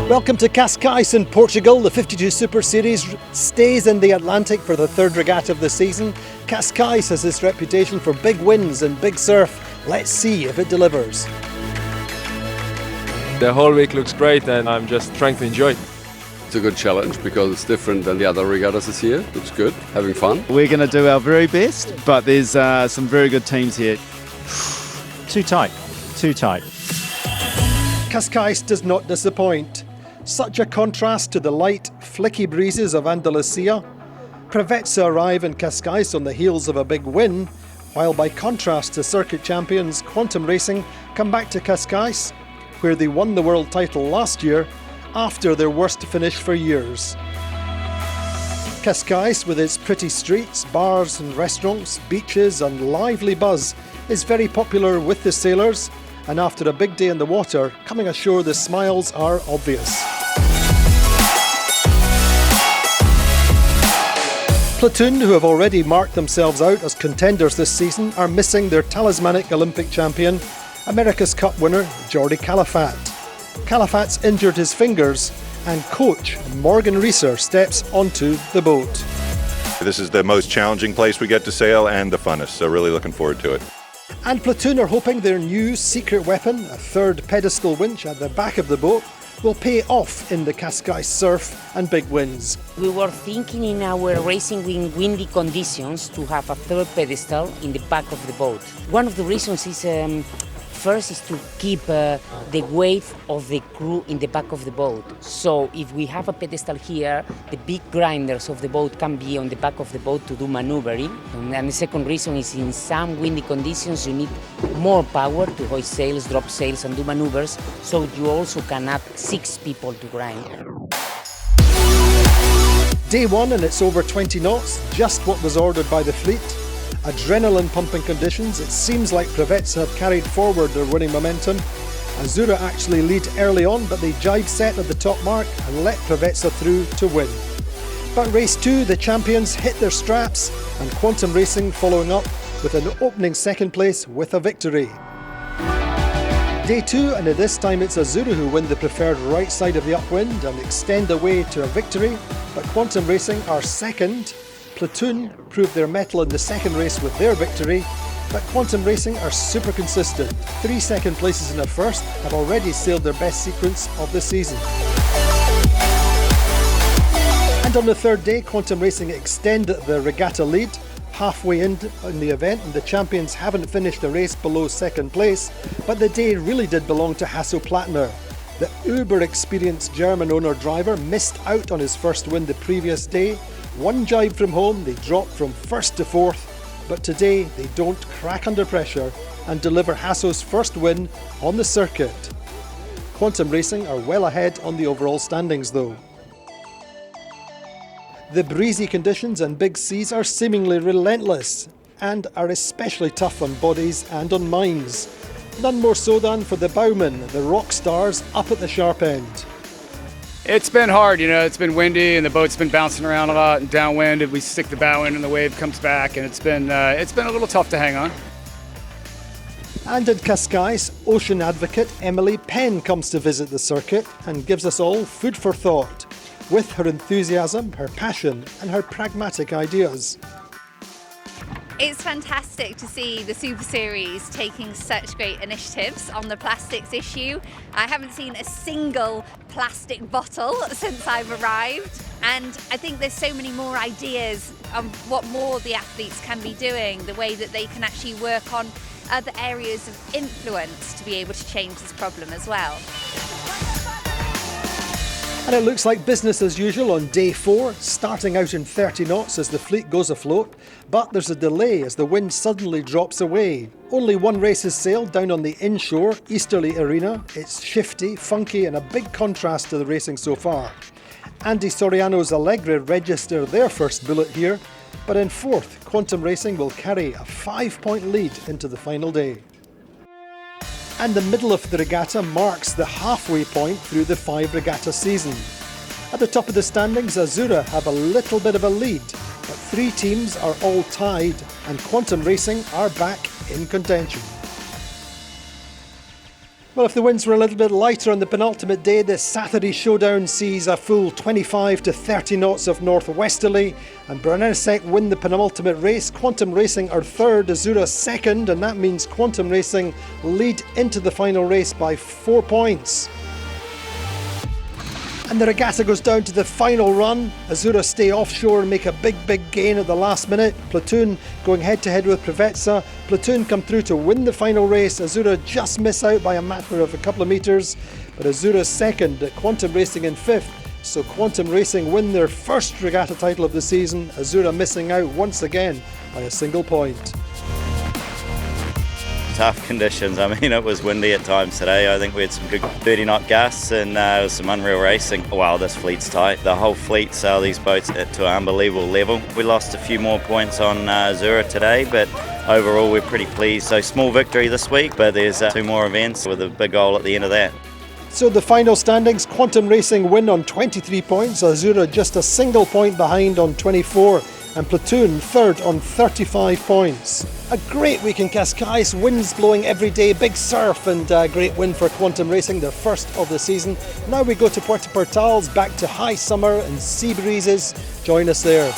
Welcome to Cascais in Portugal. The 52 Super Series stays in the Atlantic for the third regatta of the season. Cascais has this reputation for big wins and big surf. Let's see if it delivers. The whole week looks great and I'm just trying to enjoy it. It's a good challenge because it's different than the other regattas this year. It's good, having fun. We're going to do our very best, but there's some very good teams here. Too tight. Cascais does not disappoint. Such a contrast to the light, flicky breezes of Andalusia. Preveza arrive in Cascais on the heels of a big win, while by contrast to circuit champions Quantum Racing come back to Cascais, where they won the world title last year after their worst finish for years. Cascais, with its pretty streets, bars and restaurants, beaches and lively buzz, is very popular with the sailors, and after a big day in the water, coming ashore the smiles are obvious. Platoon, who have already marked themselves out as contenders this season, are missing their talismanic Olympic champion, America's Cup winner Jordi Calafat. Calafat's injured his fingers, and coach Morgan Reeser steps onto the boat. This is the most challenging place we get to sail and the funnest, so really looking forward to it. And Platoon are hoping their new secret weapon, a third pedestal winch at the back of the boat, will pay off in the Cascais surf and big wins. We were thinking in our racing in windy conditions to have a third pedestal in the back of the boat. One of the reasons is first is to keep the weight of the crew in the back of the boat. So if we have a pedestal here, the big grinders of the boat can be on the back of the boat to do maneuvering. And the second reason is in some windy conditions you need more power to hoist sails, drop sails and do maneuvers, so you also can add 6 people to grind. Day one and it's over 20 knots, just what was ordered by the fleet. Adrenaline pumping conditions, it seems like Preveza have carried forward their winning momentum. Azura actually lead early on, but they jive set at the top mark and let Preveza through to win. But race 2, the champions hit their straps, and Quantum Racing following up with an opening second place with a victory. Day 2, and at this time it's Azura who win the preferred right side of the upwind and extend the way to a victory, but Quantum Racing are second. Platoon proved their mettle in the second race with their victory, but Quantum Racing are super consistent. 3 second places in a first have already sailed their best sequence of the season. And on the third day, Quantum Racing extend the regatta lead. Halfway in the event, and the champions haven't finished the race below second place, but the day really did belong to Hasso Plattner. The uber-experienced German owner-driver missed out on his first win the previous day. One jibe from home, they dropped from first to fourth, but today they don't crack under pressure and deliver Hasso's first win on the circuit. Quantum Racing are well ahead on the overall standings though. The breezy conditions and big seas are seemingly relentless and are especially tough on bodies and on minds. None more so than for the bowmen, the rock stars up at the sharp end. It's been hard, it's been windy and the boat's been bouncing around a lot and downwind, and we stick the bow in and the wave comes back, and it's been a little tough to hang on. And in Cascais, ocean advocate Emily Penn comes to visit the circuit and gives us all food for thought, with her enthusiasm, her passion and her pragmatic ideas. It's fantastic to see the Super Series taking such great initiatives on the plastics issue. I haven't seen a single plastic bottle since I've arrived, and I think there's so many more ideas on what more the athletes can be doing, the way that they can actually work on other areas of influence to be able to change this problem as well. And it looks like business as usual on day 4, starting out in 30 knots as the fleet goes afloat, but there's a delay as the wind suddenly drops away. Only one race is sailed down on the inshore Easterly Arena. It's shifty, funky and a big contrast to the racing so far. Andy Soriano's Allegre register their first bullet here, but in 4th, Quantum Racing will carry a 5-point lead into the final day. And the middle of the regatta marks the halfway point through the 5 regatta season. At the top of the standings, Azura have a little bit of a lead, but 3 teams are all tied and Quantum Racing are back in contention. Well, if the winds were a little bit lighter on the penultimate day, this Saturday showdown sees a full 25 to 30 knots of northwesterly, and Bernasek win the penultimate race. Quantum Racing are third, Azura second, and that means Quantum Racing lead into the final race by 4 points. And the regatta goes down to the final run. Azura stay offshore and make a big gain at the last minute. Platoon going head to head with Preveza. Platoon come through to win the final race. Azura just miss out by a matter of a couple of metres, but Azura second, Quantum Racing in fifth. So Quantum Racing win their first regatta title of the season. Azura missing out once again by a single point. Tough conditions. I mean, it was windy at times today. I think we had some good 30-knot gusts and it was some unreal racing. Wow, this fleet's tight. The whole fleet sail these boats to an unbelievable level. We lost a few more points on Azura today, but overall we're pretty pleased. So small victory this week, but there's 2 more events with a big goal at the end of that. So the final standings, Quantum Racing win on 23 points, Azura just a single point behind on 24, and Platoon third on 35 points. A great week in Cascais, winds blowing every day, big surf, and a great win for Quantum Racing, their first of the season. Now we go to Puerto Portals, back to high summer and sea breezes. Join us there.